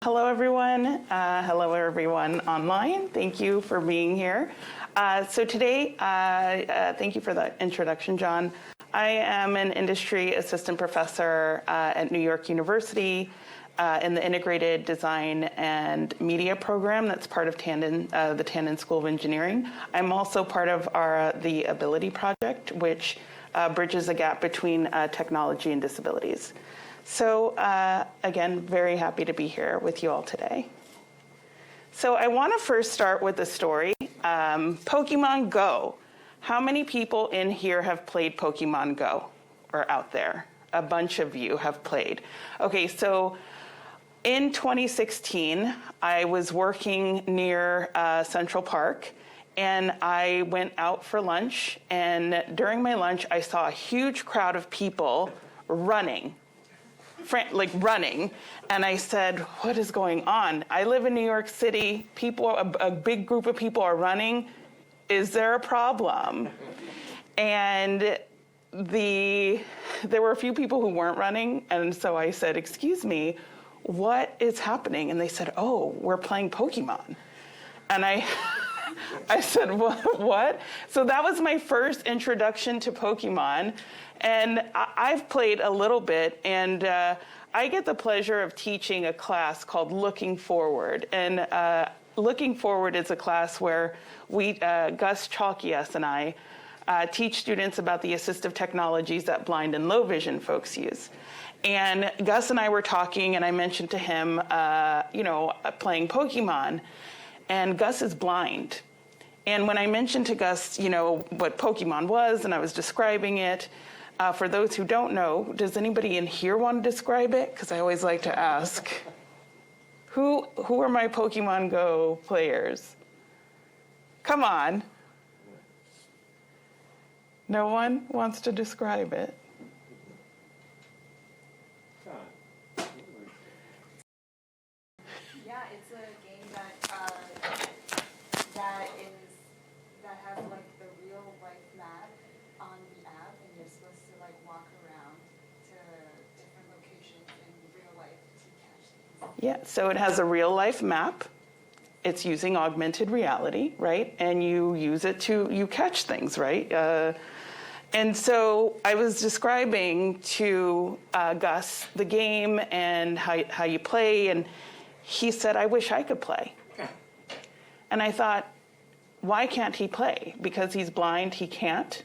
Hello, everyone. Hello, everyone online. Thank you for being here. So today, thank you for the introduction, John. I am an industry assistant professor at New York University in the Integrated Design and Media program that's part of the Tandon School of Engineering. I'm also part of the Ability Project, which bridges the gap between technology and disabilities. So again, very happy to be here with you all today. So I want to first start with a story. Pokemon Go. How many people in here have played Pokemon Go or out there? A bunch of you have played. Okay, so in 2016, I was working near Central Park, and I went out for lunch, and during my lunch, I saw a huge crowd of people running, and I said, what is going on? I live in New York City, a big group of people are running. Is there a problem? And there were a few people who weren't running, and so I said, excuse me, what is happening? And they said, oh, we're playing Pokemon. And I said, what? So that was my first introduction to Pokemon. And I've played a little bit, and I get the pleasure of teaching a class called Looking Forward. And Looking Forward is a class where Gus Chalkias and I teach students about the assistive technologies that blind and low vision folks use. And Gus and I were talking, and I mentioned to him, playing Pokemon, and Gus is blind. And when I mentioned to Gus, what Pokemon was, and I was describing it, for those who don't know, does anybody in here want to describe it? Because I always like to ask. Who are my Pokemon Go players? Come on. No one wants to describe it. Yeah, it's a game that has like the real life map on the app, and you're supposed to like walk around to different locations in real life to catch things. Yeah, so it has a real life map. It's using augmented reality, right? And you use it you catch things, right? And so I was describing to Gus the game and how you play, and he said, I wish I could play. And I thought, why can't he play? Because he's blind, he can't?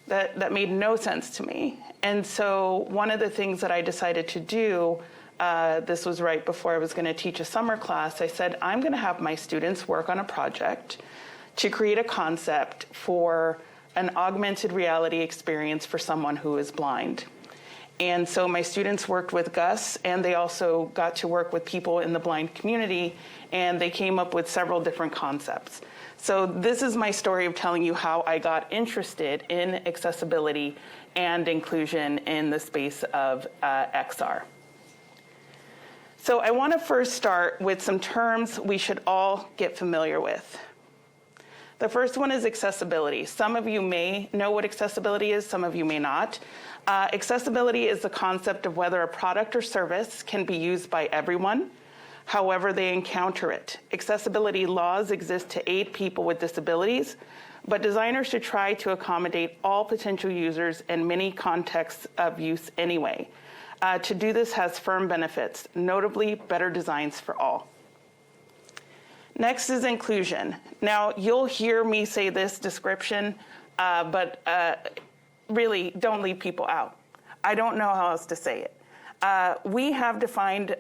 That made no sense to me. And so one of the things that I decided to do, this was right before I was going to teach a summer class, I said, I'm going to have my students work on a project to create a concept for an augmented reality experience for someone who is blind. And so my students worked with Gus, and they also got to work with people in the blind community, and they came up with several different concepts. So this is my story of telling you how I got interested in accessibility and inclusion in the space of XR. So I want to first start with some terms we should all get familiar with. The first one is accessibility. Some of you may know what accessibility is, some of you may not. Accessibility is the concept of whether a product or service can be used by everyone, however they encounter it. Accessibility laws exist to aid people with disabilities, but designers should try to accommodate all potential users in many contexts of use anyway. To do this has firm benefits, notably better designs for all. Next is inclusion. Now, you'll hear me say this description, but really don't leave people out. I don't know how else to say it. We have defined,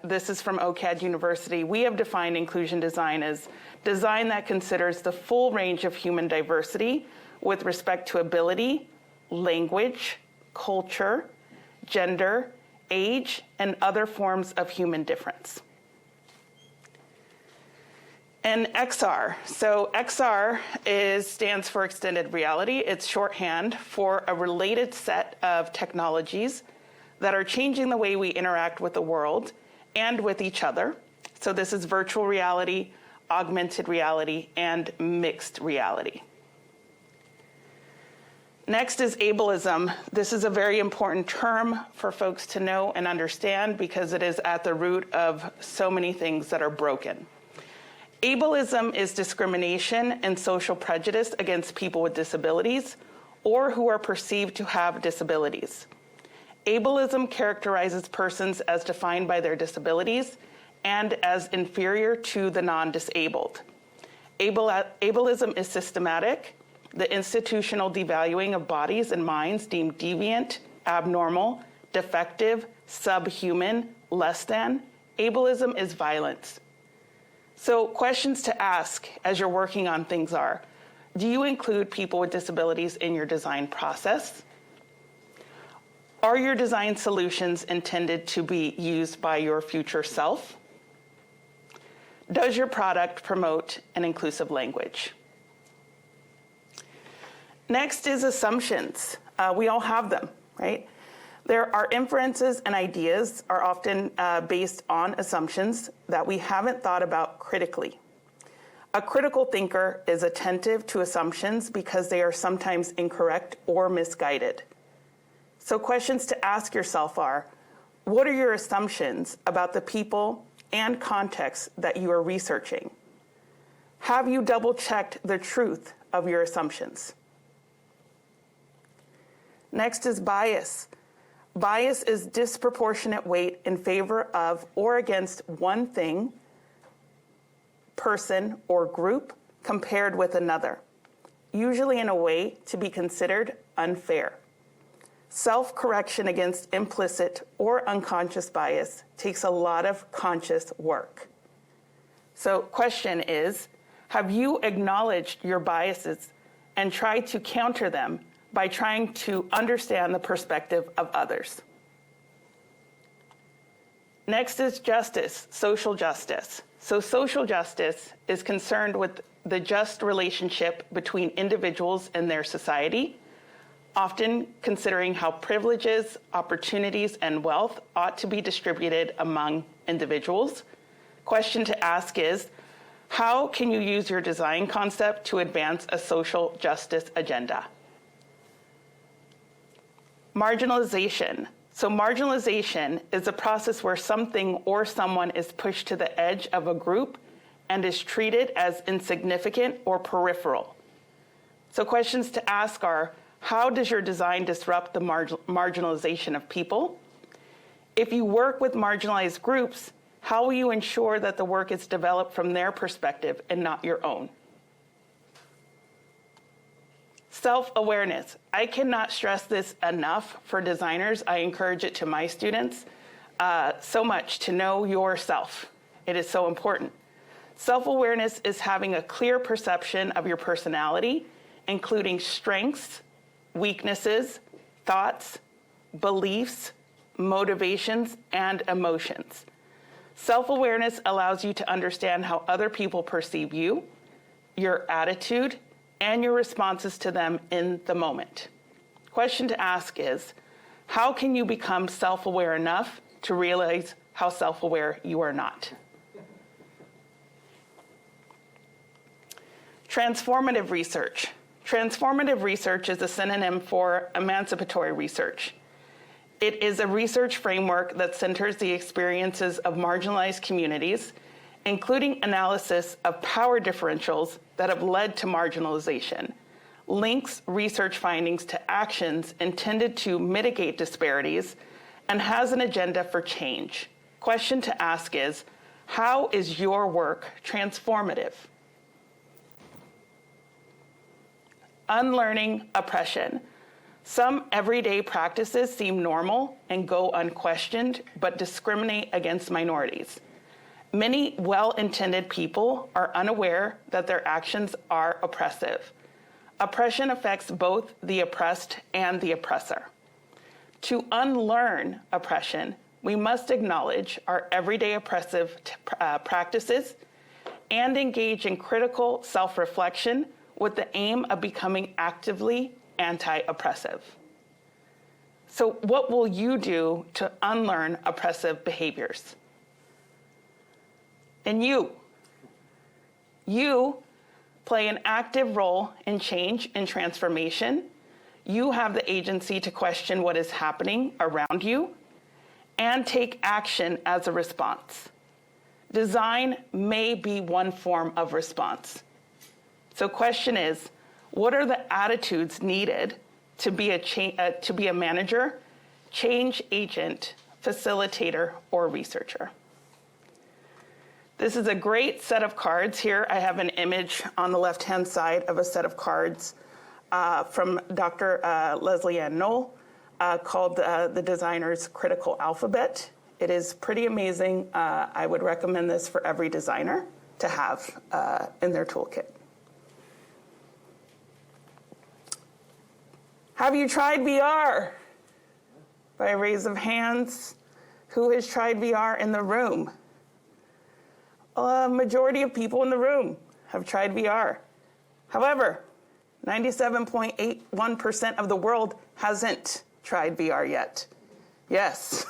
this is from OCAD University, we have defined inclusion design as design that considers the full range of human diversity with respect to ability, language, culture, gender, age, and other forms of human difference. And XR. So XR stands for extended reality. It's shorthand for a related set of technologies that are changing the way we interact with the world and with each other. So this is virtual reality, augmented reality, and mixed reality. Next is ableism. This is a very important term for folks to know and understand because it is at the root of so many things that are broken. Ableism is discrimination and social prejudice against people with disabilities or who are perceived to have disabilities. Ableism characterizes persons as defined by their disabilities and as inferior to the non-disabled. Ableism is systematic, the institutional devaluing of bodies and minds deemed deviant, abnormal, defective, subhuman, less than. Ableism is violence. So questions to ask as you're working on things are, do you include people with disabilities in your design process? Are your design solutions intended to be used by your future self? Does your product promote an inclusive language? Next is assumptions. We all have them, right? There are inferences and ideas are often based on assumptions that we haven't thought about critically. A critical thinker is attentive to assumptions because they are sometimes incorrect or misguided. So questions to ask yourself are, what are your assumptions about the people and context that you are researching? Have you double-checked the truth of your assumptions? Next is bias. Bias is disproportionate weight in favor of or against one thing, person, or group compared with another, usually in a way to be considered unfair. Self-correction against implicit or unconscious bias takes a lot of conscious work. So question is, have you acknowledged your biases and tried to counter them by trying to understand the perspective of others? Next is justice, social justice. So social justice is concerned with the just relationship between individuals and their society, often considering how privileges, opportunities, and wealth ought to be distributed among individuals. Question to ask is, how can you use your design concept to advance a social justice agenda? Marginalization. So marginalization is a process where something or someone is pushed to the edge of a group and is treated as insignificant or peripheral. So questions to ask are, how does your design disrupt the marginalization of people? If you work with marginalized groups, how will you ensure that the work is developed from their perspective and not your own? Self-awareness. I cannot stress this enough for designers. I encourage it to my students so much to know yourself. It is so important. Self-awareness is having a clear perception of your personality, including strengths, weaknesses, thoughts, beliefs, motivations, and emotions. Self-awareness allows you to understand how other people perceive you, your attitude, and your responses to them in the moment. Question to ask is, how can you become self-aware enough to realize how self-aware you are not? Transformative research. Transformative research is a synonym for emancipatory research. It is a research framework that centers the experiences of marginalized communities, including analysis of power differentials that have led to marginalization, links research findings to actions intended to mitigate disparities, and has an agenda for change. Question to ask is, how is your work transformative? Unlearning oppression. Some everyday practices seem normal and go unquestioned, but discriminate against minorities. Many well-intended people are unaware that their actions are oppressive. Oppression affects both the oppressed and the oppressor. To unlearn oppression, we must acknowledge our everyday oppressive practices and engage in critical self-reflection with the aim of becoming actively anti-oppressive. So what will you do to unlearn oppressive behaviors? And you play an active role in change and transformation. you have the agency to question what is happening around you and take action as a response. Design may be one form of response. So question is, what are the attitudes needed to be a manager, change agent, facilitator, or researcher? This is a great set of cards. Here I have an image on the left-hand side of a set of cards from Dr. Leslie Ann Knoll called The Designer's Critical Alphabet. It is pretty amazing. I would recommend this for every designer to have in their toolkit. Have you tried VR? By a raise of hands, who has tried VR in the room? A majority of people in the room have tried VR. However, 97.81% of the world hasn't tried VR yet. Yes.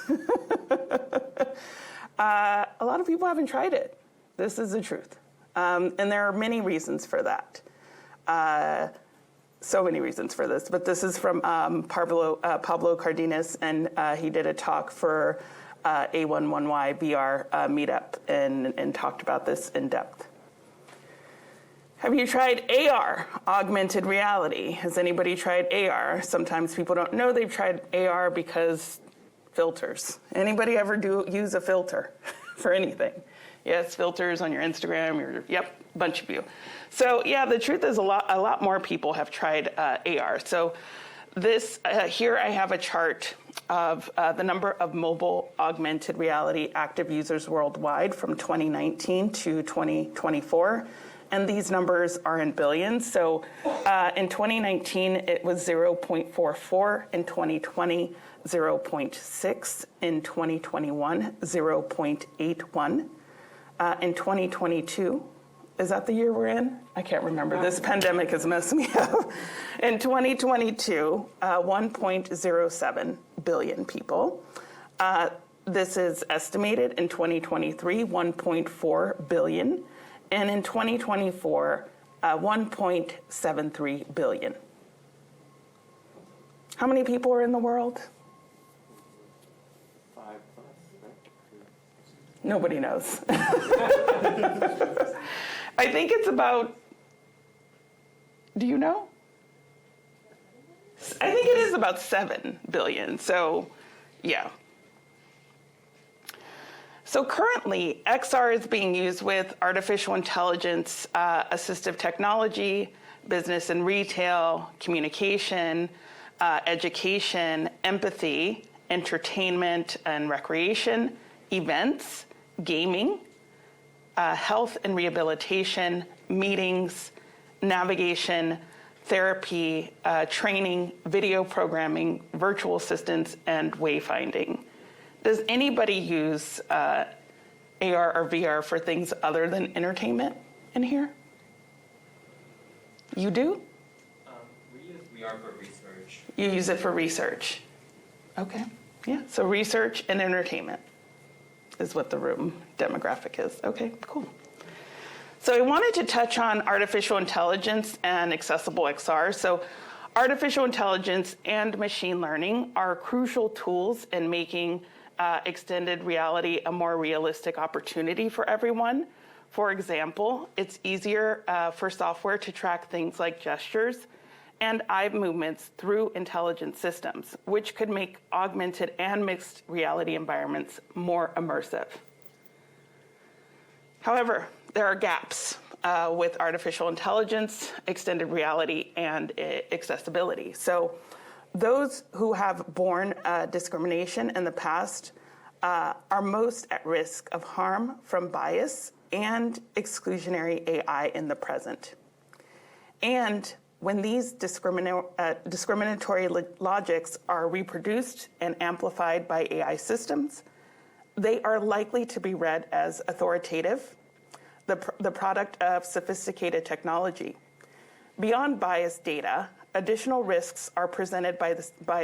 A lot of people haven't tried it. This is the truth. And there are many reasons for that. So many reasons for this. But this is from Pablo Cardenas, and he did a talk for A11Y VR meetup and talked about this in depth. Have you tried AR, augmented reality? Has anybody tried AR? Sometimes people don't know they've tried AR because filters. Anybody ever use a filter for anything? Yes, filters on your Instagram, yep, a bunch of you. So yeah, the truth is a lot more people have tried AR. So this, here I have a chart of the number of mobile augmented reality active users worldwide from 2019 to 2024. And these numbers are in billions. So in 2019, it was 0.44. In 2020, 0.6. In 2021, 0.81. In 2022, is that the year we're in? I can't remember. This pandemic has messed me up. In 2022, 1.07 billion people. This is estimated in 2023, 1.4 billion. And in 2024, 1.73 billion. How many people are in the world? 5+, right? Nobody knows. I think it's about, do you know? I think it is about 7 billion, so yeah. So currently, XR is being used with artificial intelligence, assistive technology, business and retail, communication, education, empathy, entertainment and recreation, events, gaming, health and rehabilitation, meetings, navigation, therapy, training, video programming, virtual assistants, and wayfinding. Does anybody use AR or VR for things other than entertainment in here? You do? We use VR for research. You use it for research. Okay, yeah, so research and entertainment is what the room demographic is. Okay, cool. So I wanted to touch on artificial intelligence and accessible XR. So artificial intelligence and machine learning are crucial tools in making extended reality a more realistic opportunity for everyone. For example, it's easier for software to track things like gestures and eye movements through intelligent systems, which could make augmented and mixed reality environments more immersive. However, there are gaps with artificial intelligence, extended reality, and accessibility. So those who have borne discrimination in the past are most at risk of harm from bias and exclusionary AI in the present. And when these discriminatory logics are reproduced and amplified by AI systems, they are likely to be read as authoritative, the product of sophisticated technology. Beyond biased data, additional risks are presented by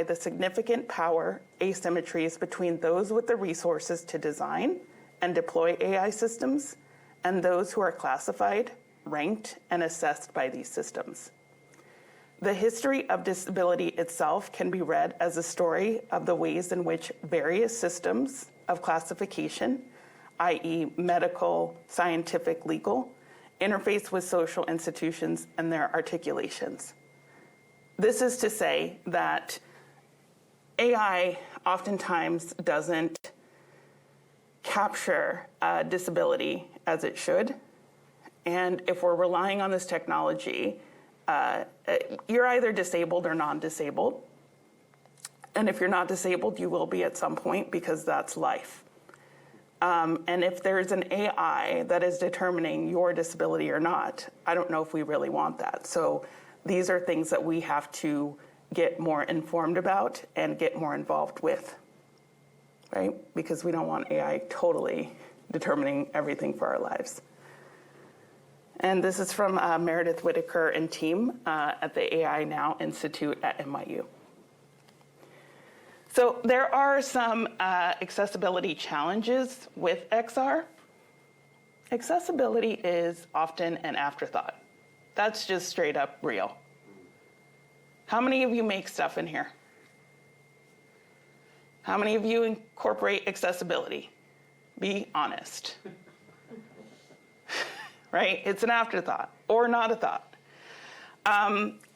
the significant power asymmetries between those with the resources to design and deploy AI systems and those who are classified, ranked, and assessed by these systems. The history of disability itself can be read as a story of the ways in which various systems of classification, i.e. medical, scientific, legal, interface with social institutions and their articulations. This is to say that AI oftentimes doesn't capture disability as it should. And if we're relying on this technology, you're either disabled or non-disabled. And if you're not disabled, you will be at some point because that's life. And if there's an AI that is determining your disability or not, I don't know if we really want that. So these are things that we have to get more informed about and get more involved with, right? Because we don't want AI totally determining everything for our lives. And this is from Meredith Whitaker and team at the AI Now Institute at NYU. So there are some accessibility challenges with XR. Accessibility is often an afterthought. That's just straight up real. How many of you make stuff in here? How many of you incorporate accessibility? Be honest. Right? It's an afterthought or not a thought.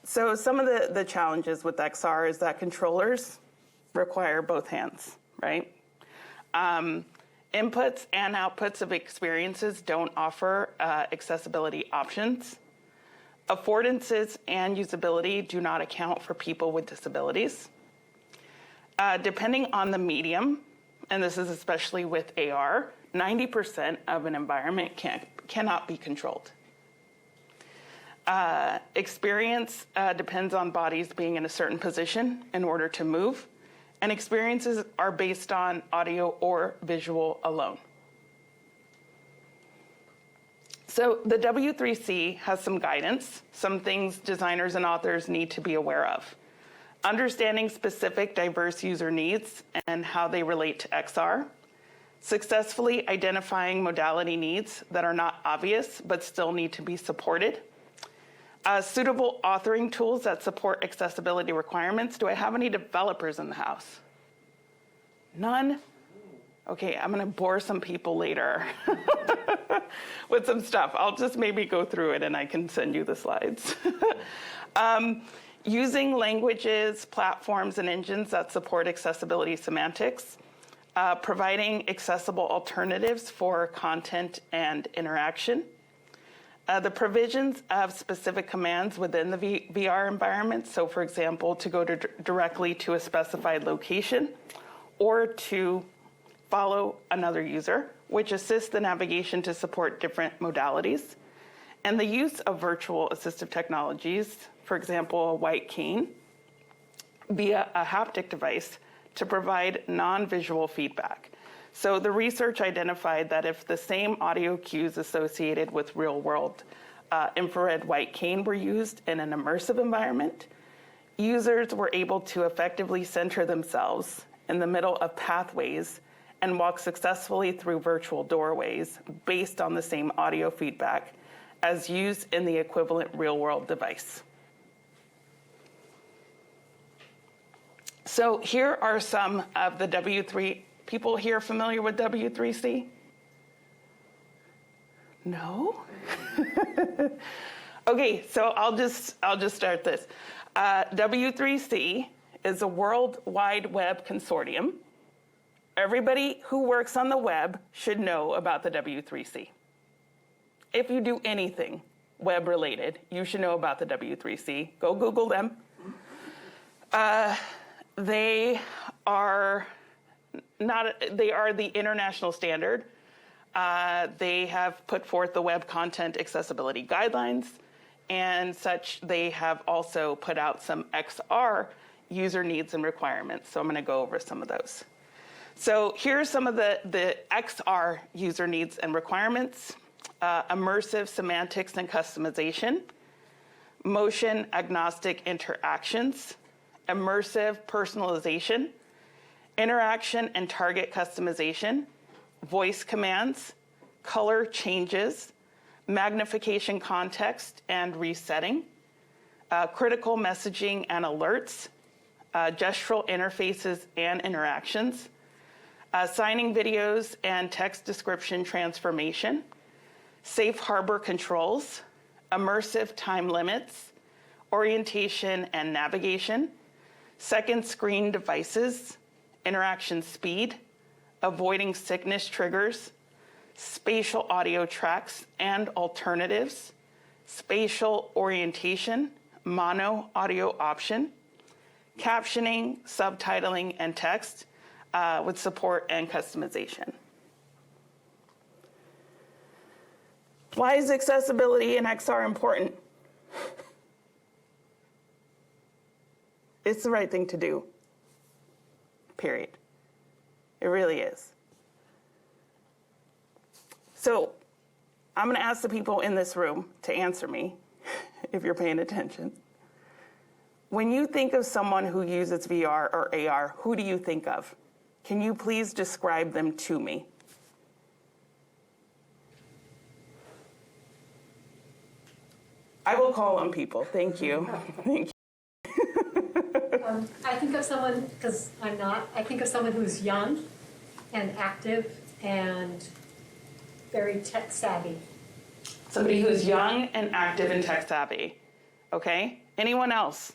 So some of the challenges with XR is that controllers require both hands, right? Inputs and outputs of experiences don't offer accessibility options. Affordances and usability do not account for people with disabilities. Depending on the medium, and this is especially with AR, 90% of an environment cannot be controlled. Experience depends on bodies being in a certain position in order to move, and experiences are based on audio or visual alone. So the W3C has some guidance, some things designers and authors need to be aware of. Understanding specific diverse user needs and how they relate to XR. Successfully identifying modality needs that are not obvious but still need to be supported. Suitable authoring tools that support accessibility requirements. Do I have any developers in the house? None? Okay, I'm gonna bore some people later with some stuff. I'll just maybe go through it and I can send you the slides. Using languages, platforms, and engines that support accessibility semantics. Providing accessible alternatives for content and interaction. The provisions of specific commands within the VR environment. So for example, to go directly to a specified location or to follow another user, which assists the navigation to support different modalities. And the use of virtual assistive technologies, for example, a white cane, via a haptic device to provide non-visual feedback. So the research identified that if the same audio cues associated with real-world infrared white cane were used in an immersive environment, users were able to effectively center themselves in the middle of pathways and walk successfully through virtual doorways based on the same audio feedback as used in the equivalent real-world device. So here are some of the W3, people here familiar with W3C? No? Okay, so I'll just start this. W3C is a World Wide Web consortium. Everybody who works on the web should know about the W3C. If you do anything web-related, you should know about the W3C. Go Google them. They are the international standard. They have put forth the Web Content Accessibility Guidelines and such. They have also put out some XR user needs and requirements. So I'm going to go over some of those. So here's some of the XR user needs and requirements. Immersive semantics and customization, motion agnostic interactions, immersive personalization, interaction and target customization, voice commands, color changes, magnification context and resetting, critical messaging and alerts, gestural interfaces and interactions, signing videos and text description transformation, safe harbor controls, immersive time limits, orientation and navigation, second screen devices, interaction speed, avoiding sickness triggers, spatial audio tracks and alternatives, spatial orientation, mono audio option, captioning, subtitling, and text with support and customization. Why is accessibility in XR important? It's the right thing to do, period. It really is. So I'm going to ask the people in this room to answer me, if you're paying attention. When you think of someone who uses VR or AR, who do you think of? Can you please describe them to me? I will call on people. Thank you. Thank you. I think of someone, because I'm not, I think of someone who's young and active and very tech savvy. Somebody who's young and active and tech savvy. Okay? Anyone else?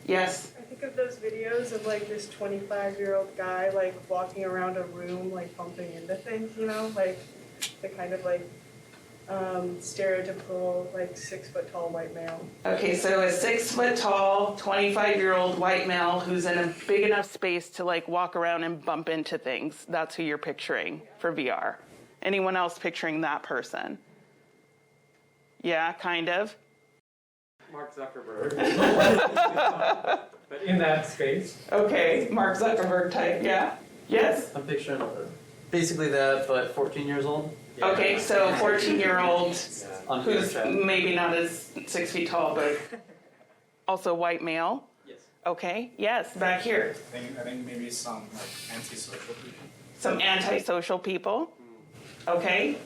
Yes? I think of those videos of like this 25-year-old guy like walking around a room like bumping into things, you know, like the kind of like stereotypical like 6-foot-tall white male. Okay, so a 6-foot-tall, 25-year-old white male who's in a big enough space to like walk around and bump into things. That's who you're picturing for VR. Anyone else picturing that person? Yeah, kind of. Mark Zuckerberg. But in that space. Okay, Mark Zuckerberg type, yeah. Yes? I'm picturing basically that, but 14 years old. Yeah. Okay, so 14-year-old On who's chat. maybe not as 6 feet tall, but also white male. Yes. Okay, yes, back here. I think maybe some like antisocial people. Some antisocial people. Okay,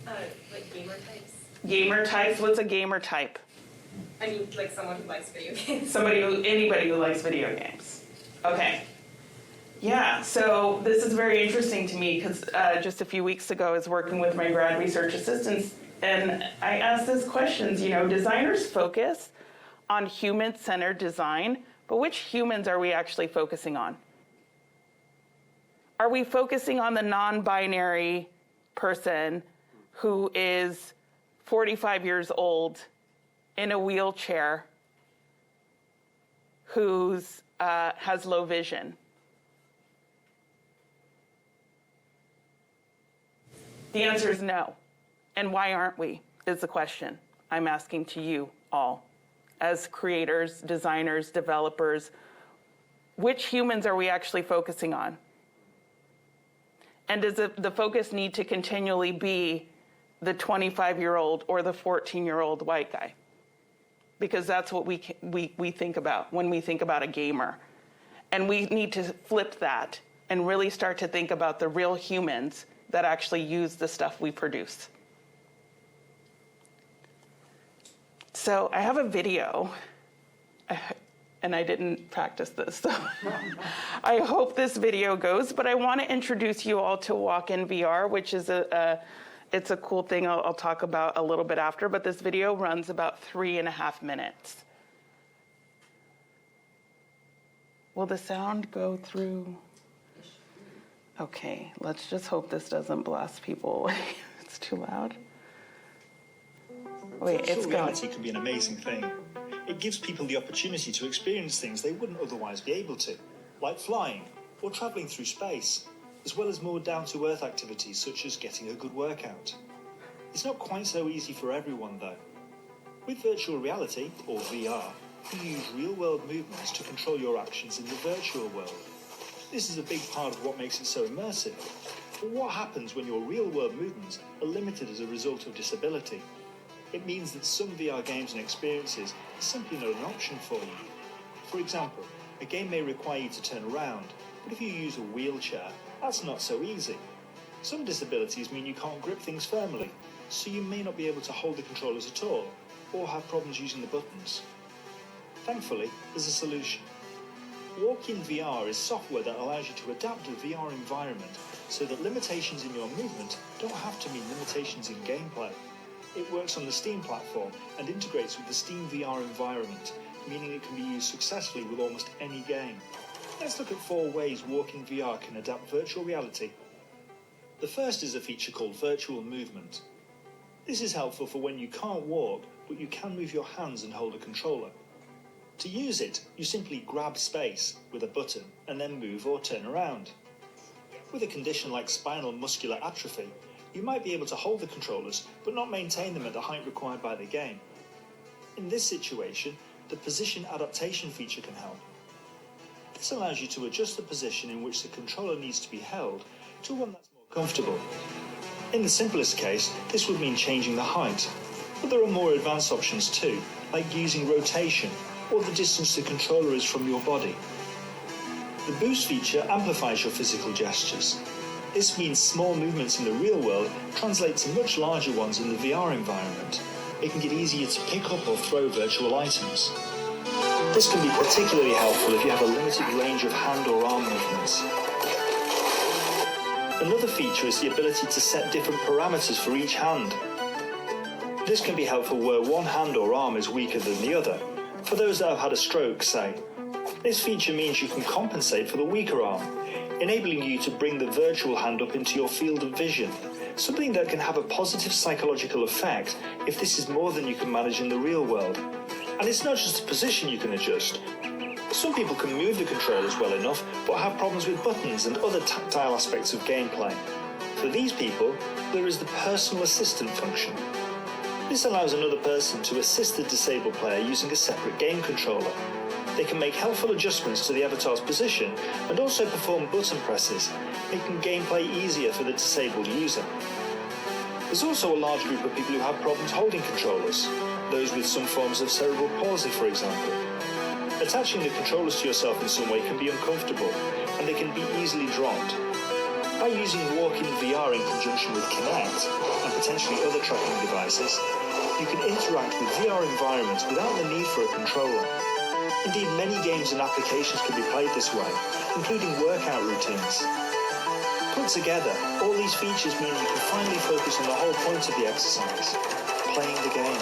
Like gamer types. gamer types. What's a gamer type? I mean, like someone who likes video games. Anybody who likes video games. Okay. Yeah, so this is very interesting to me because just a few weeks ago I was working with my grad research assistants and I asked this questions, you know, designers focus on human-centered design, but which humans are we actually focusing on? Are we focusing on the non-binary person who is 45 years old in a wheelchair who's has low vision? The answer is no. And why aren't we, is the question I'm asking to you all. As creators, designers, developers, which humans are we actually focusing on? And does the focus need to continually be the 25-year-old or the 14-year-old white guy? Because that's what we think about when we think about a gamer. And we need to flip that and really start to think about the real humans that actually use the stuff we produce. So I have a video, and I didn't practice this, so I hope this video goes, but I want to introduce you all to Walk-in VR, which is it's a cool thing I'll talk about a little bit after, but this video runs about 3.5 minutes. Will the sound go through? Okay, let's just hope this doesn't blast people away. It's too loud. Wait, it's Virtual going. reality can be an amazing thing. It gives people the opportunity to experience things they wouldn't otherwise be able to, like flying or travelling through space, as well as more down-to-earth activities such as getting a good workout. It's not quite so easy for everyone though. With virtual reality, or VR, you use real-world movements to control your actions in the virtual world. This is a big part of what makes it so immersive. But what happens when your real-world movements are limited as a result of disability? It means that some VR games and experiences are simply not an option for you. For example, a game may require you to turn around, but if you use a wheelchair, that's not so easy. Some disabilities mean you can't grip things firmly, so you may not be able to hold the controllers at all, or have problems using the buttons. Thankfully, there's a solution. Walk-in VR is software that allows you to adapt the VR environment so that limitations in your movement don't have to mean limitations in gameplay. It works on the Steam platform and integrates with the Steam VR environment, meaning it can be used successfully with almost any game. Let's look at 4 ways walk-in VR can adapt virtual reality. The first is a feature called virtual movement. This is helpful for when you can't walk, but you can move your hands and hold a controller. To use it, you simply grab space with a button and then move or turn around. With a condition like spinal muscular atrophy, you might be able to hold the controllers but not maintain them at the height required by the game. In this situation, the position adaptation feature can help. This allows you to adjust the position in which the controller needs to be held to one that's more comfortable. In the simplest case, this would mean changing the height, but there are more advanced options too, like using rotation or the distance the controller is from your body. The boost feature amplifies your physical gestures. This means small movements in the real world translate to much larger ones in the VR environment, making it easier to pick up or throw virtual items. This can be particularly helpful if you have a limited range of hand or arm movements. Another feature is the ability to set different parameters for each hand. This can be helpful where one hand or arm is weaker than the other, for those that have had a stroke, say. This feature means you can compensate for the weaker arm, enabling you to bring the virtual hand up into your field of vision, something that can have a positive psychological effect if this is more than you can manage in the real world. And it's not just the position you can adjust. Some people can move the controllers well enough, but have problems with buttons and other tactile aspects of gameplay. For these people, there is the personal assistant function. This allows another person to assist the disabled player using a separate game controller. They can make helpful adjustments to the avatar's position and also perform button presses, making gameplay easier for the disabled user. There's also a large group of people who have problems holding controllers, those with some forms of cerebral palsy, for example. Attaching the controllers to yourself in some way can be uncomfortable, and they can be easily dropped. By using walk-in VR in conjunction with Kinect and potentially other tracking devices, you can interact with VR environments without the need for a controller. Indeed, many games and applications can be played this way, including workout routines. Put together, all these features mean you can finally focus on the whole point of the exercise, playing the game.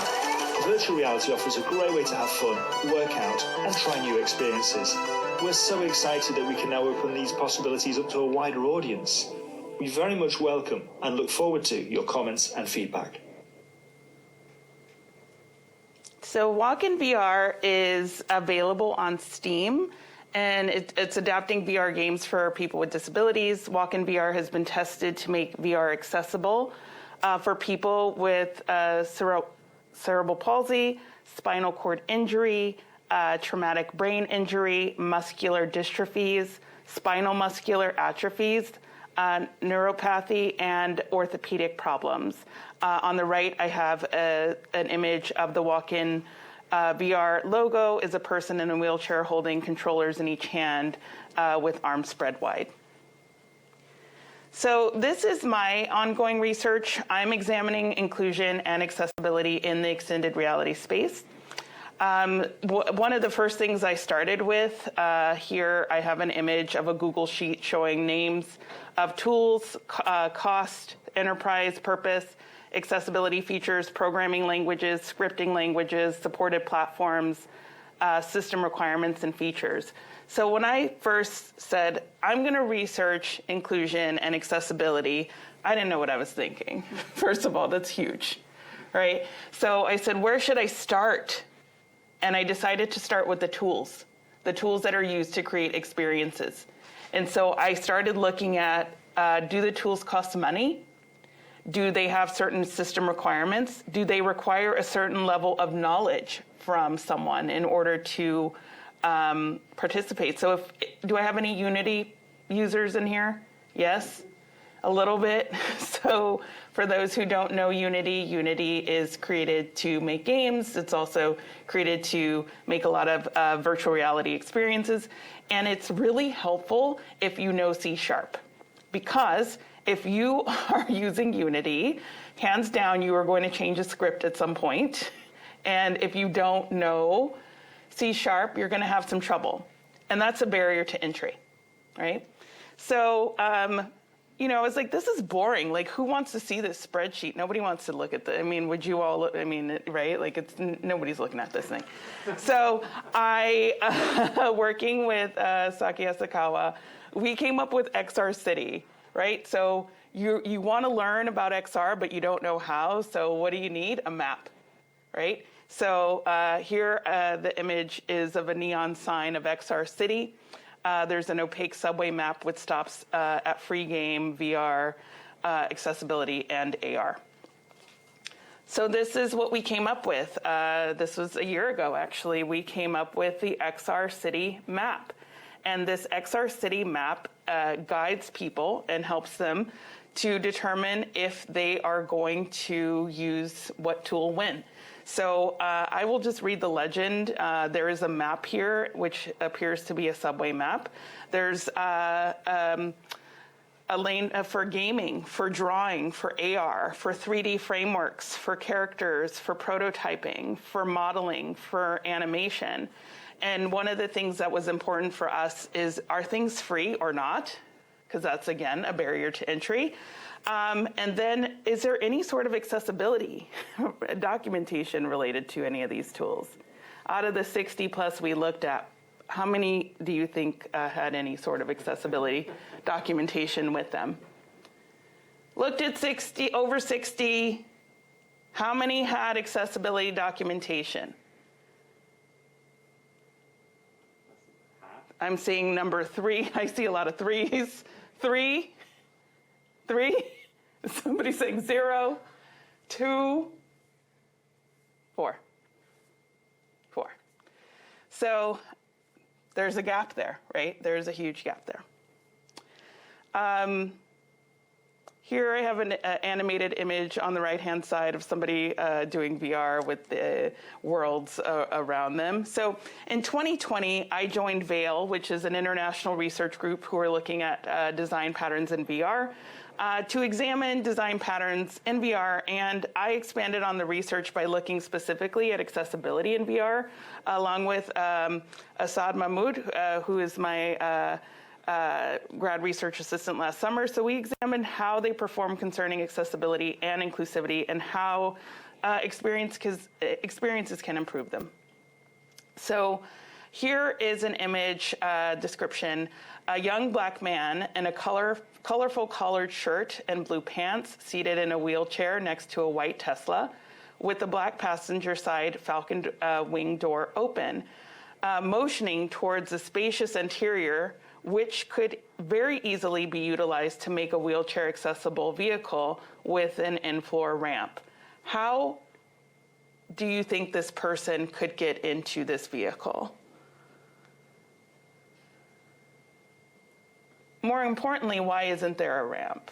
Virtual reality offers a great way to have fun, work out, and try new experiences. We're so excited that we can now open these possibilities up to a wider audience. We very much welcome and look forward to your comments and feedback. So Walk-in VR is available on Steam, and it's adapting VR games for people with disabilities. Walk-in VR has been tested to make VR accessible for people with cerebral palsy, spinal cord injury, traumatic brain injury, muscular dystrophies, spinal muscular atrophies, neuropathy, and orthopedic problems. On the right, I have an image of the Walk-in VR logo is a person in a wheelchair holding controllers in each hand with arms spread wide. So this is my ongoing research. I'm examining inclusion and accessibility in the extended reality space. One of the first things I started with, here I have an image of a Google sheet showing names of tools, cost, enterprise, purpose, accessibility features, programming languages, scripting languages, supported platforms, system requirements, and features. So when I first said, I'm going to research inclusion and accessibility, I didn't know what I was thinking. First of all, that's huge, right? So I said, where should I start? And I decided to start with the tools that are used to create experiences. And so I started looking at, do the tools cost money? Do they have certain system requirements? Do they require a certain level of knowledge from someone in order to participate? So do I have any Unity users in here? Yes, a little bit. So for those who don't know Unity, Unity is created to make games. It's also created to make a lot of virtual reality experiences. And it's really helpful if you know C#, because if you are using Unity, hands down, you are going to change a script at some point. And if you don't know C#, you're going to have some trouble. And that's a barrier to entry, right? So, I was like, this is boring. Like, who wants to see this spreadsheet? Nobody wants to look at the, would you all look, right? Like, nobody's looking at this thing. So I, working with Saki Asakawa, we came up with XR City, right? So you want to learn about XR, but you don't know how. So what do you need? A map, right? So here the image is of a neon sign of XR City. There's an opaque subway map with stops at free game, VR, accessibility, and AR. So this is what we came up with. This was a year ago, actually. We came up with the XR City map. And this XR City map guides people and helps them to determine if they are going to use what tool when. So I will just read the legend. There is a map here, which appears to be a subway map. There's a lane for gaming, for drawing, for AR, for 3D frameworks, for characters, for prototyping, for modeling, for animation. And one of the things that was important for us is, are things free or not? Because that's, again, a barrier to entry. And then, is there any sort of accessibility documentation related to any of these tools? Out of the 60 plus we looked at, how many do you think had any sort of accessibility documentation with them? Looked at 60, over 60, how many had accessibility documentation? I'm seeing number 3. I see a lot of 3s. 3? Somebody saying 0, 2, 4. So there's a gap there, right? There's a huge gap there. Here I have an animated image on the right-hand side of somebody doing VR with the worlds around them. So in 2020, I joined Veil, which is an international research group who are looking at design patterns in VR, to examine design patterns in VR. And I expanded on the research by looking specifically at accessibility in VR, along with Asad Mahmoud, who is my grad research assistant last summer. So we examined how they perform concerning accessibility and inclusivity and how experiences can improve them. So here is an image description. A young black man in a colorful collared shirt and blue pants seated in a wheelchair next to a white Tesla with the black passenger side falcon wing door open, motioning towards a spacious interior which could very easily be utilized to make a wheelchair accessible vehicle with an in-floor ramp. How do you think this person could get into this vehicle? More importantly, why isn't there a ramp?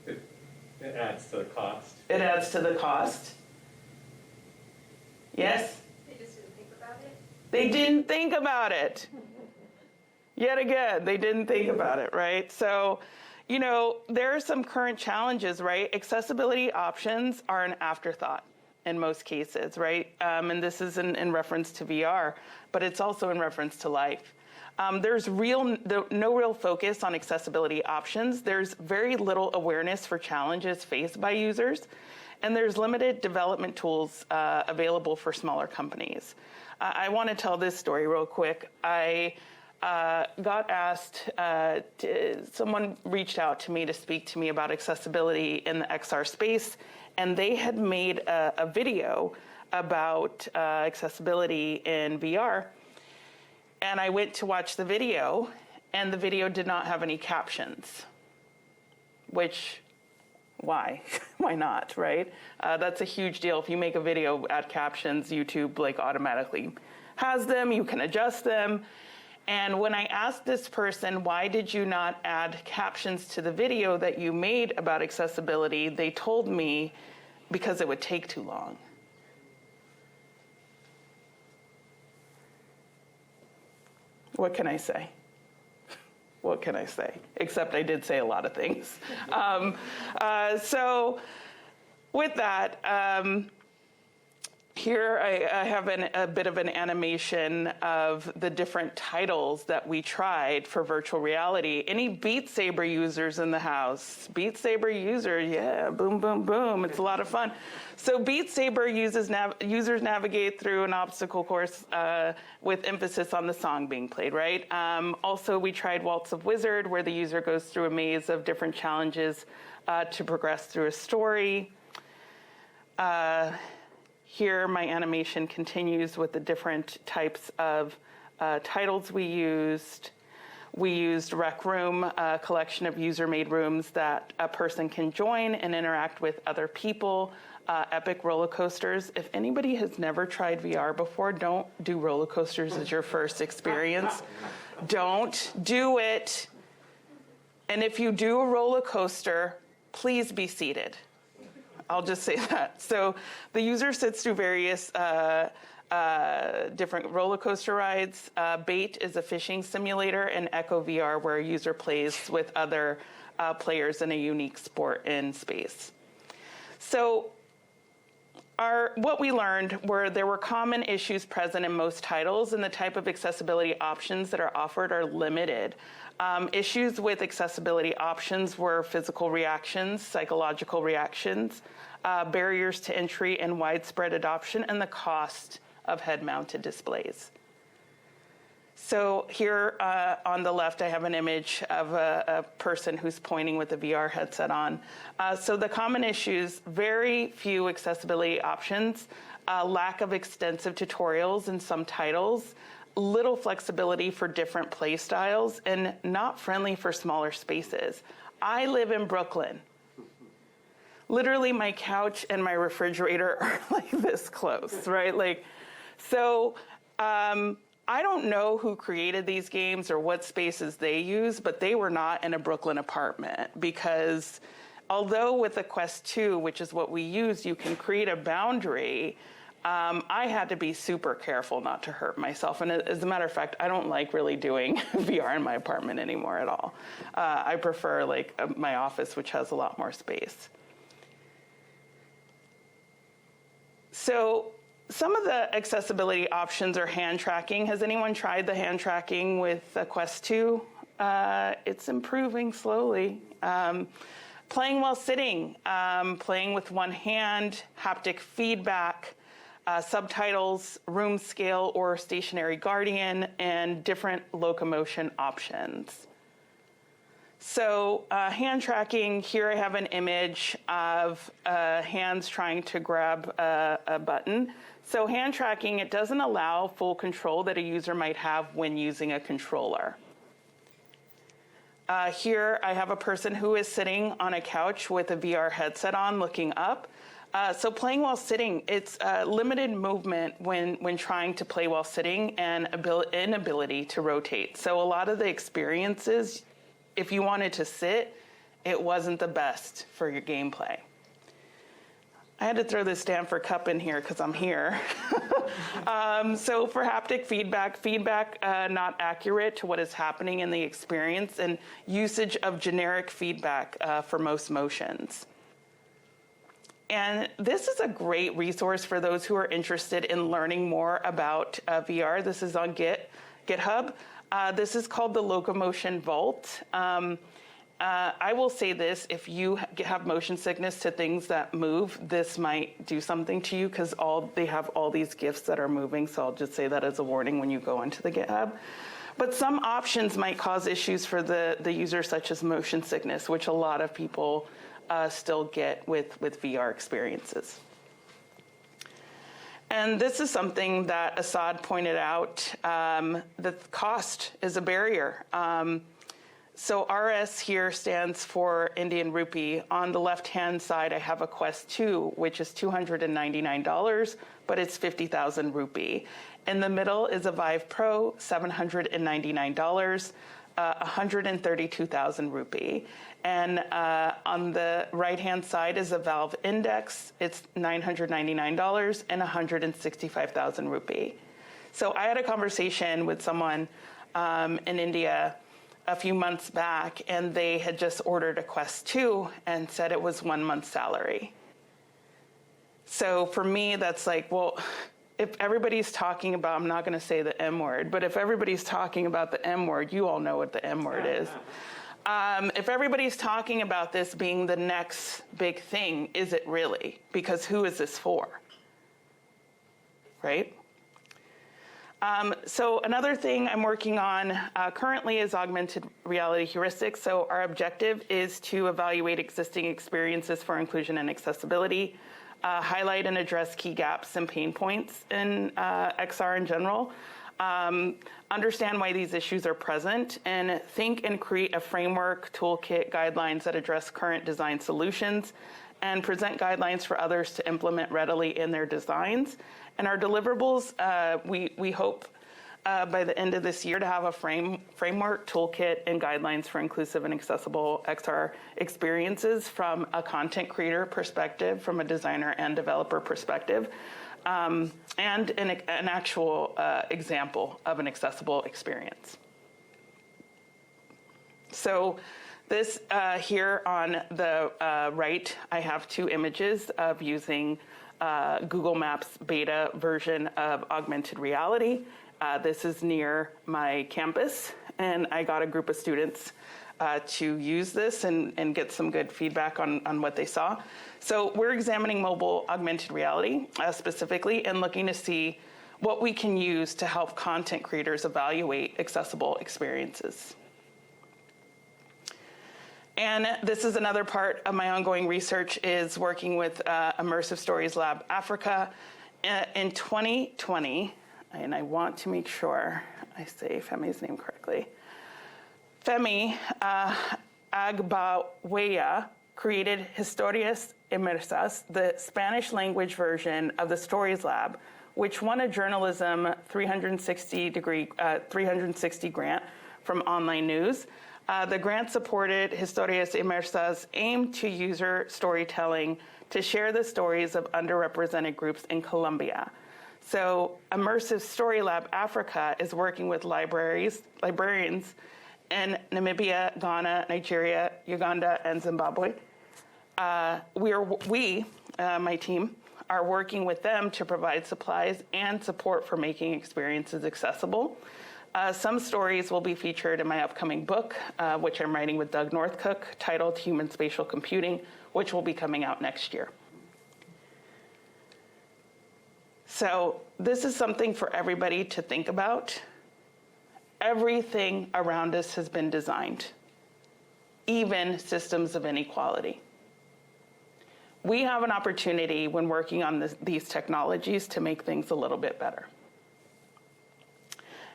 It adds to the cost. It adds to the cost. Yes? They just didn't think about it. They didn't think about it. Yet again, they didn't think about it, right? So, there are some current challenges, right? Accessibility options are an afterthought in most cases, right? And this is in reference to VR, but it's also in reference to life. There's no real focus on accessibility options. There's very little awareness for challenges faced by users, and there's limited development tools available for smaller companies. I want to tell this story real quick. I got asked, someone reached out to me to speak to me about accessibility in the XR space, and they had made a video about accessibility in VR. And I went to watch the video, and the video did not have any captions, which, why? Why not, right? That's a huge deal. If you make a video, add captions, YouTube automatically has them, you can adjust them. And when I asked this person, why did you not add captions to the video that you made about accessibility, they told me because it would take too long. What can I say? What can I say? Except I did say a lot of things. So with that, Here I have a bit of an animation of the different titles that we tried for virtual reality. Any Beat Saber users in the house? Beat Saber user, yeah, boom, boom, boom. It's a lot of fun. So Beat Saber users navigate through an obstacle course with emphasis on the song being played, right? Also, we tried Waltz of Wizard, where the user goes through a maze of different challenges to progress through a story. Here, my animation continues with the different types of titles we used. We used Rec Room, a collection of user-made rooms that a person can join and interact with other people. Epic roller coasters. If anybody has never tried VR before, don't do roller coasters as your first experience. Don't do it. And if you do a roller coaster, please be seated. I'll just say that. So the user sits through various different roller coaster rides. Bait is a fishing simulator, and Echo VR, where a user plays with other players in a unique sport in space. So what we learned were there were common issues present in most titles, and the type of accessibility options that are offered are limited. Issues with accessibility options were physical reactions, psychological reactions, barriers to entry and widespread adoption, and the cost of head-mounted displays. So here on the left, I have an image of a person who's pointing with a VR headset on. So the common issues, very few accessibility options, lack of extensive tutorials in some titles, little flexibility for different play styles, and not friendly for smaller spaces. I live in Brooklyn. Literally, my couch and my refrigerator are like this close, right? Like, so I don't know who created these games or what spaces they use, but they were not in a Brooklyn apartment, because although with the Quest 2, which is what we use, you can create a boundary, I had to be super careful not to hurt myself. And as a matter of fact, I don't like really doing VR in my apartment anymore at all. I prefer like my office, which has a lot more space. So some of the accessibility options are hand tracking. Has anyone tried the hand tracking with the Quest 2? It's improving slowly. Playing while sitting, playing with one hand, haptic feedback, subtitles, room scale or stationary guardian, and different locomotion options. So hand tracking, here I have an image of hands trying to grab a button. So hand tracking, it doesn't allow full control that a user might have when using a controller. Here I have a person who is sitting on a couch with a VR headset on looking up. So playing while sitting, it's limited movement when trying to play while sitting, and inability to rotate. So a lot of the experiences, if you wanted to sit, it wasn't the best for your gameplay. I had to throw the Stanford Cup in here because I'm here. So for haptic feedback not accurate to what is happening in the experience, and usage of generic feedback for most motions. And this is a great resource for those who are interested in learning more about VR. This is on GitHub. This is called the Locomotion Vault. I will say this, if you have motion sickness to things that move, this might do something to you, because they have all these GIFs that are moving, so I'll just say that as a warning when you go into the GitHub. But some options might cause issues for the user, such as motion sickness, which a lot of people still get with VR experiences. And this is something that Assad pointed out, the cost is a barrier. So RS here stands for Indian rupee. On the left-hand side, I have a Quest 2, which is $299, but it's 50,000 rupee. In the middle is a Vive Pro, $799, 132,000 rupee. And on the right-hand side is a Valve Index. It's $999 and 165,000 rupee. So I had a conversation with someone in India a few months back, and they had just ordered a Quest 2 and said it was 1 month's salary. So for me, that's like, well, if everybody's talking about, I'm not going to say the M word, but if everybody's talking about the M word, you all know what the M word is. If everybody's talking about this being the next big thing, is it really? Because who is this for? Right? So another thing I'm working on currently is augmented reality heuristics. So our objective is to evaluate existing experiences for inclusion and accessibility, highlight and address key gaps and pain points in XR in general, understand why these issues are present, and think and create a framework, toolkit, guidelines that address current design solutions, and present guidelines for others to implement readily in their designs. And our deliverables, we hope by the end of this year to have a framework, toolkit, and guidelines for inclusive and accessible XR experiences from a content creator perspective, from a designer and developer perspective, and an actual example of an accessible experience. So this here on the right, I have two images of using Google Maps beta version of augmented reality. This is near my campus, and I got a group of students to use this and get some good feedback on what they saw. So we're examining mobile augmented reality specifically and looking to see what we can use to help content creators evaluate accessible experiences. And this is another part of my ongoing research, is working with Immersive Stories Lab Africa. In 2020, and I want to make sure I say Femi's name correctly, Femi Agbaweya created Historias Immersas, the Spanish language version of the Stories Lab, which won a journalism 360 grant from Online News. The grant supported Historias Immersas' aim to user storytelling to share the stories of underrepresented groups in Colombia. So Immersive Story Lab Africa is working with librarians in Namibia, Ghana, Nigeria, Uganda, and Zimbabwe. My team, are working with them to provide supplies and support for making experiences accessible. Some stories will be featured in my upcoming book, which I'm writing with Doug Northcook, titled Human Spatial Computing, which will be coming out next year. So this is something for everybody to think about. Everything around us has been designed, even systems of inequality. We have an opportunity when working on these technologies to make things a little bit better.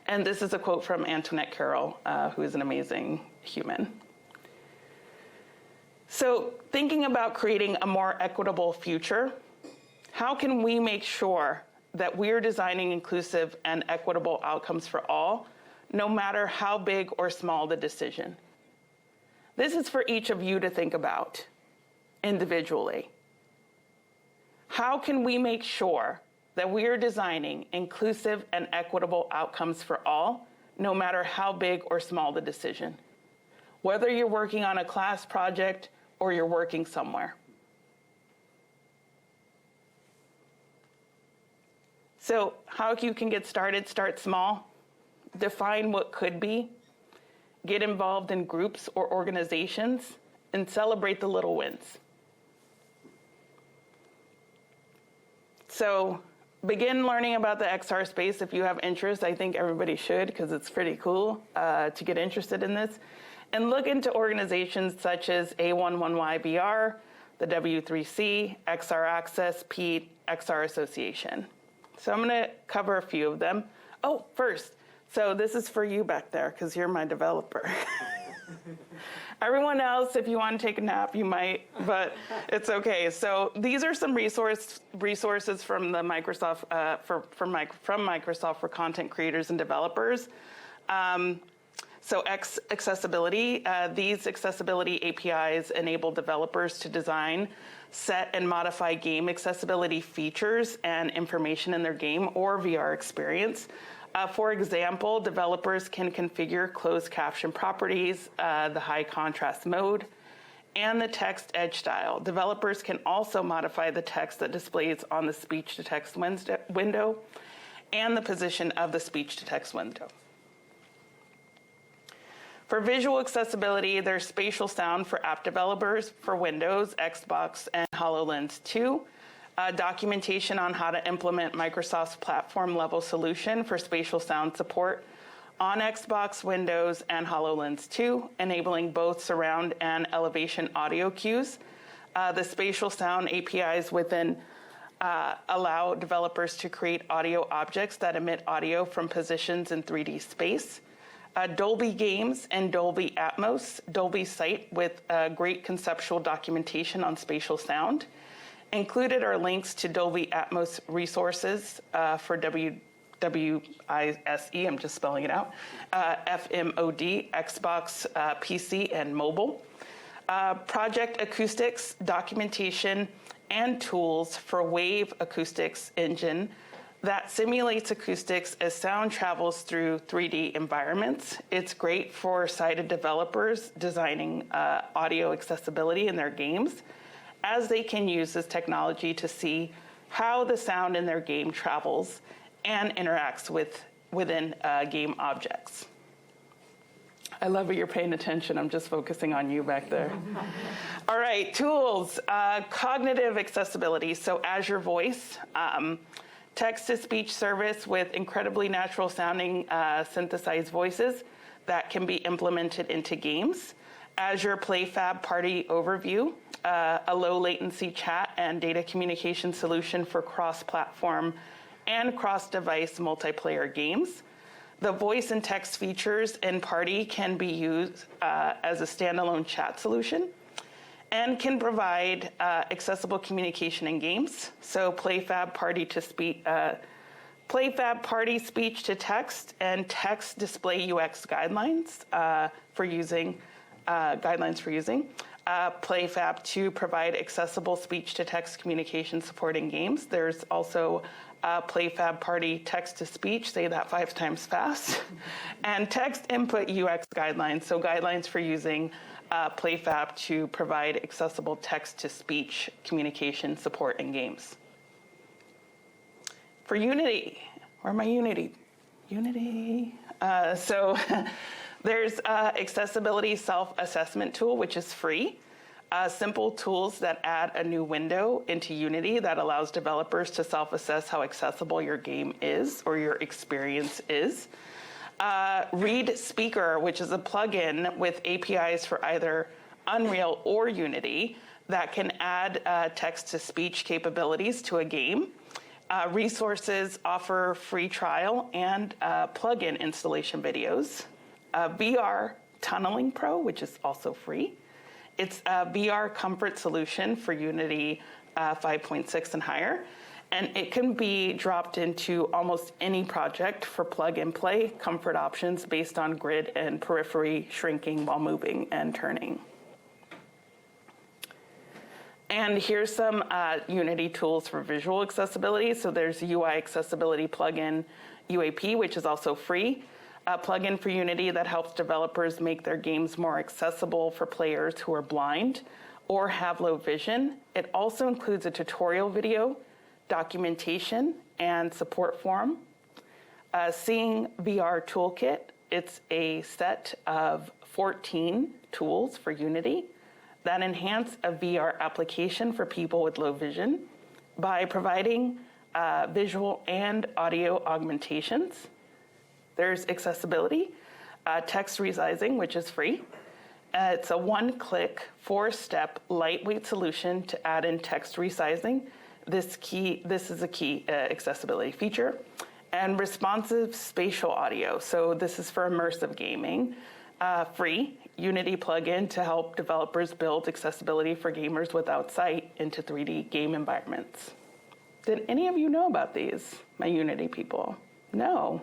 And this is a quote from Antoinette Carroll, who is an amazing human. So thinking about creating a more equitable future, how can we make sure that we're designing inclusive and equitable outcomes for all, no matter how big or small the decision? This is for each of you to think about individually. How can we make sure that we are designing inclusive and equitable outcomes for all, no matter how big or small the decision? Whether you're working on a class project or you're working somewhere. So how you can get started, start small, define what could be, get involved in groups or organizations, and celebrate the little wins. So begin learning about the XR space if you have interest. I think everybody should, because it's pretty cool to get interested in this. And look into organizations such as A11YBR, the W3C, XR Access, PEAT, XR Association. So I'm going to cover a few of them. Oh, first, so this is for you back there, because you're my developer. Everyone else, if you want to take a nap, you might, but it's okay. So these are some resources from the Microsoft from Microsoft for content creators and developers. So accessibility, these accessibility APIs enable developers to design, set, and modify game accessibility features and information in their game or VR experience. For example, developers can configure closed caption properties, the high contrast mode, and the text edge style. Developers can also modify the text that displays on the speech-to-text window and the position of the speech-to-text window. For visual accessibility, there's spatial sound for app developers for Windows, Xbox, and HoloLens 2. Documentation on how to implement Microsoft's platform-level solution for spatial sound support on Xbox, Windows, and HoloLens 2, enabling both surround and elevation audio cues. The spatial sound APIs within allow developers to create audio objects that emit audio from positions in 3D space. Dolby Games and Dolby Atmos, Dolby Sight with great conceptual documentation on spatial sound. Included are links to Dolby Atmos resources for WISE, I'm just spelling it out, FMOD, Xbox, PC, and mobile. Project Acoustics, documentation, and tools for Wave Acoustics engine that simulates acoustics as sound travels through 3D environments. It's great for sighted developers designing audio accessibility in their games, as they can use this technology to see how the sound in their game travels and interacts within game objects. I love that you're paying attention. I'm just focusing on you back there. All right, tools, cognitive accessibility. So Azure Voice, text-to-speech service with incredibly natural sounding synthesized voices that can be implemented into games. Azure PlayFab Party Overview, a low latency can and data communication solution for cross-platform and cross-device multiplayer games. The voice and text features in Party can be used as a standalone chat solution and can provide accessible communication in games. So PlayFab Party speech to text and text display UX guidelines for using. PlayFab to provide accessible speech to text communication support in games. There's also PlayFab Party text to speech, say that 5 times fast, and text input UX guidelines, so guidelines for using PlayFab to provide accessible text to speech communication support in games. For Unity, where am I Unity? There's accessibility self-assessment tool, which is free. Simple tools that add a new window into Unity that allows developers to self-assess how accessible your game is or your experience is. Read Speaker, which is a plugin with APIs for either Unreal or Unity that can add text-to-speech capabilities to a game. Resources offer free trial and plugin installation videos. VR Tunneling Pro, which is also free. It's a VR comfort solution for Unity 5.6 and higher, and it can be dropped into almost any project for plug-and-play comfort options based on grid and periphery shrinking while moving and turning. And here's some Unity tools for visual accessibility. So there's UI accessibility plugin UAP, which is also free. A plugin for Unity that helps developers make their games more accessible for players who are blind or have low vision. It also includes a tutorial video, documentation, and support forum. Seeing VR Toolkit, it's a set of 14 tools for Unity that enhance a VR application for people with low vision by providing visual and audio augmentations. There's accessibility, text resizing, which is free. It's a one-click, 4-step, lightweight solution to add in text resizing. This is a key accessibility feature. And responsive spatial audio. So this is for immersive gaming. Free Unity plugin to help developers build accessibility for gamers without sight into 3D game environments. Did any of you know about these, my Unity people? No.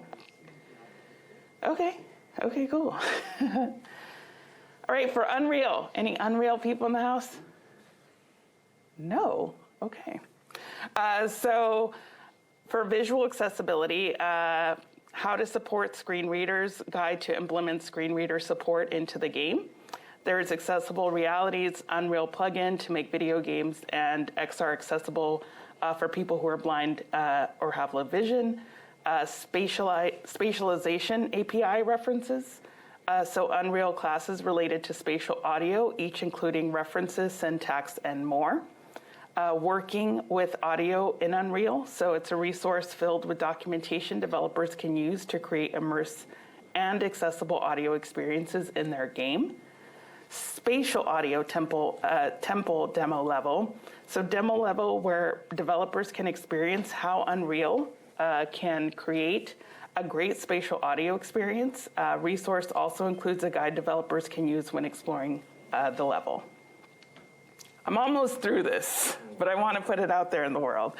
Okay, cool. All right, for Unreal, any Unreal people in the house? No, okay. So for visual accessibility, how to support screen readers, guide to implement screen reader support into the game. There's Accessible Reality's Unreal plugin to make video games and XR accessible for people who are blind or have low vision. Spatialization API references. So Unreal classes related to spatial audio, each including references, syntax, and more. Working with audio in Unreal. So it's a resource filled with documentation developers can use to create immersive and accessible audio experiences in their game. Spatial audio temple demo level. So demo level where developers can experience how Unreal can create a great spatial audio experience. Resource also includes a guide developers can use when exploring the level. I'm almost through this, but I want to put it out there in the world.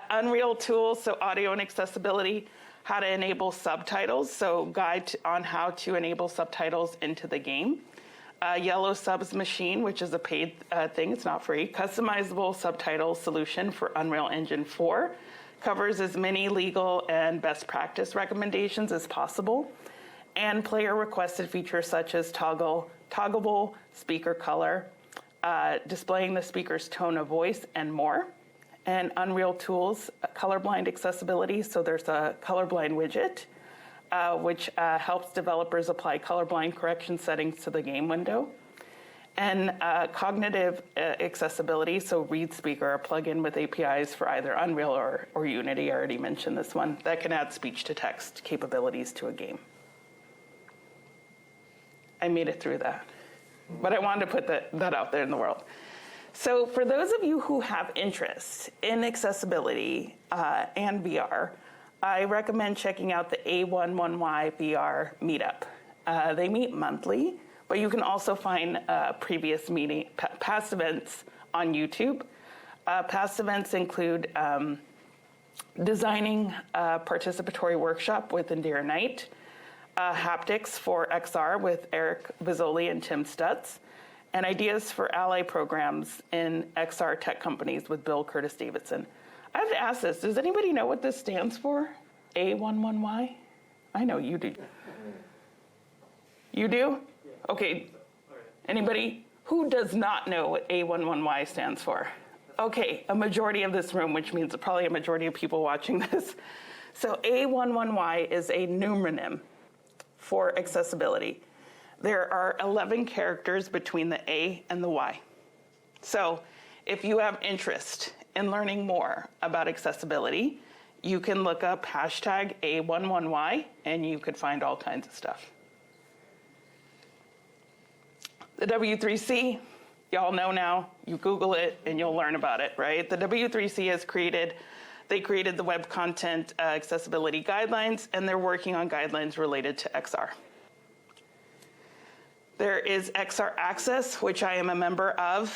Unreal tools, so audio and accessibility, how to enable subtitles, so guide on how to enable subtitles into the game. Yellow Subs Machine, which is a paid thing, it's not free. Customizable subtitle solution for Unreal Engine 4. Covers as many legal and best practice recommendations as possible. And player requested features such as toggleable speaker color, displaying the speaker's tone of voice, and more. And Unreal Tools, colorblind accessibility. So there's a colorblind widget, which helps developers apply colorblind correction settings to the game window. And cognitive accessibility, so Read Speaker, a plugin with APIs for either Unreal or Unity, I already mentioned this one, that can add speech-to-text capabilities to a game. I made it through that, but I wanted to put that out there in the world. So for those of you who have interest in accessibility and VR, I recommend checking out the A11Y VR meetup. They meet monthly. But you can also find previous past events on YouTube. Past events include designing a participatory workshop with Indira Knight, haptics for XR with Eric Bizzoli and Tim Stutz, and ideas for ally programs in XR tech companies with Bill Curtis Davidson. I have to ask this, does anybody know what this stands for? A11Y? I know you do. You do? Okay, anybody who does not know what A11Y stands for? Okay, a majority of this room, which means probably a majority of people watching this. So A11Y is a numeronym for accessibility. There are 11 characters between the A and the Y. So if you have interest in learning more about accessibility, you can look up hashtag A11Y and you could find all kinds of stuff. The W3C, y'all know now, you Google it and you'll learn about it, right? The W3C created the Web Content Accessibility Guidelines, and they're working on guidelines related to XR. There is XR Access, which I am a member of,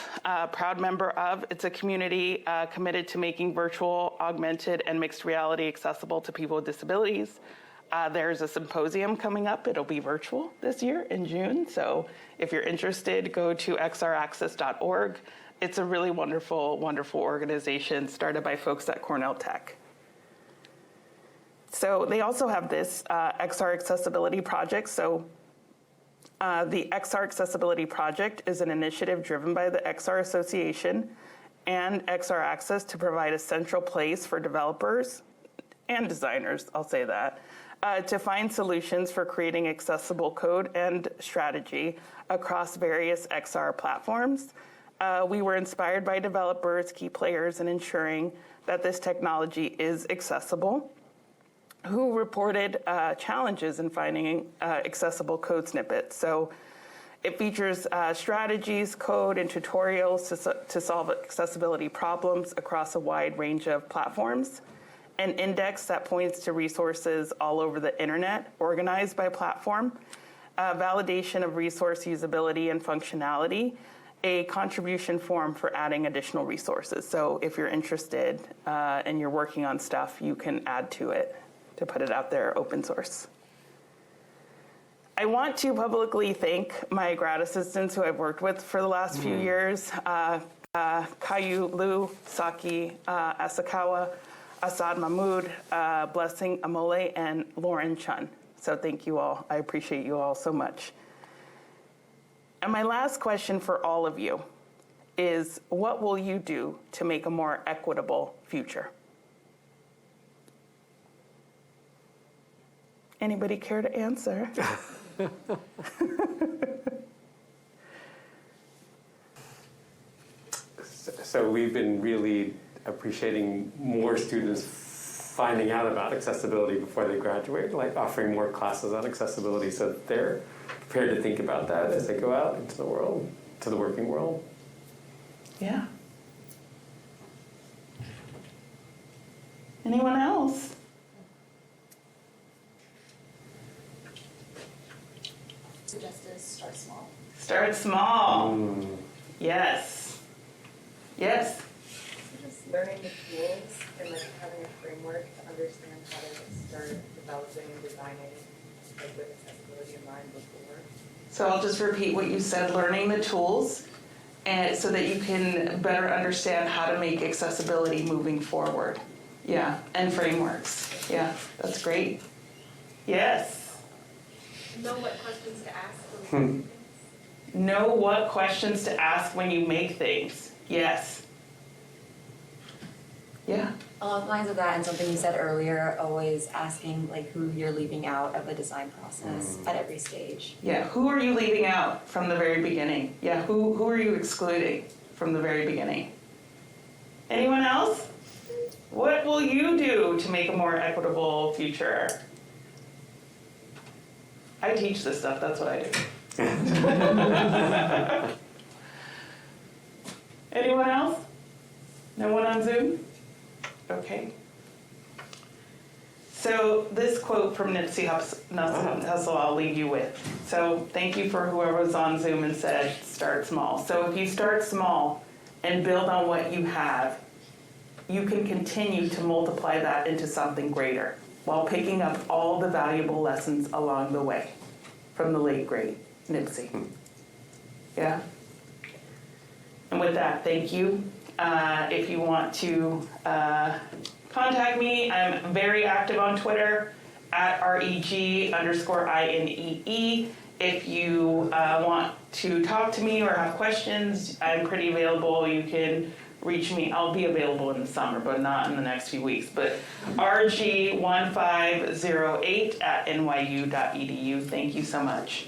proud member of. It's a community committed to making virtual, augmented, and mixed reality accessible to people with disabilities. There's a symposium coming up. It'll be virtual this year in June. So if you're interested, go to xraccess.org. It's a really wonderful, wonderful organization started by folks at Cornell Tech. So they also have this XR Accessibility Project. So the XR Accessibility Project is an initiative driven by the XR Association and XR Access to provide a central place for developers and designers, I'll say that, to find solutions for creating accessible code and strategy across various XR platforms. We were inspired by developers, key players in ensuring that this technology is accessible, who reported challenges in finding accessible code snippets. So it features strategies, code, and tutorials to solve accessibility problems across a wide range of platforms. An index that points to resources all over the internet, organized by platform, validation of resource usability and functionality, a contribution form for adding additional resources. So if you're interested and you're working on stuff, you can add to it to put it out there open source. I want to publicly thank my grad assistants who I've worked with for the last few years, Kayu Liu, Saki Asakawa, Asad Mahmood, Blessing Amole, and Lauren Chun. So thank you all. I appreciate you all so much. And my last question for all of you is, what will you do to make a more equitable future? Anybody care to answer? So we've been really appreciating more students finding out about accessibility before they graduate, like offering more classes on accessibility so that they're prepared to think about that as they go out into the world, to the working world. Yeah. Anyone else? Suggest is start small. Start small. Yes. Yes. Just learning the tools and like having a framework to understand how to start developing and designing like with accessibility in mind before. So I'll just repeat what you said, learning the tools, and so that you can better understand how to make accessibility moving forward. Yeah, and frameworks. Yeah, that's great. Yes. Know what questions to ask when we do things. Know what questions to ask when you make things. Yes. Yeah. Along the lines of that, and something you said earlier, always asking like who you're leaving out of the design process at every stage. Yeah, who are you leaving out from the very beginning? Yeah, who are you excluding from the very beginning? Anyone else? What will you do to make a more equitable future? I teach this stuff, that's what I do. Anyone else? No one on Zoom? Okay. So this quote from Nipsey Hussle I'll leave you with. So thank you for whoever was on Zoom and said start small. So if you start small and build on what you have, you can continue to multiply that into something greater while picking up all the valuable lessons along the way from the late great Nipsey. Yeah? And with that, thank you. If you want to contact me, I'm very active on Twitter at REG_INEE. If you want to talk to me or have questions, I'm pretty available. You can reach me. I'll be available in the summer, but not in the next few weeks. But RG1508 at nyu.edu. Thank you so much.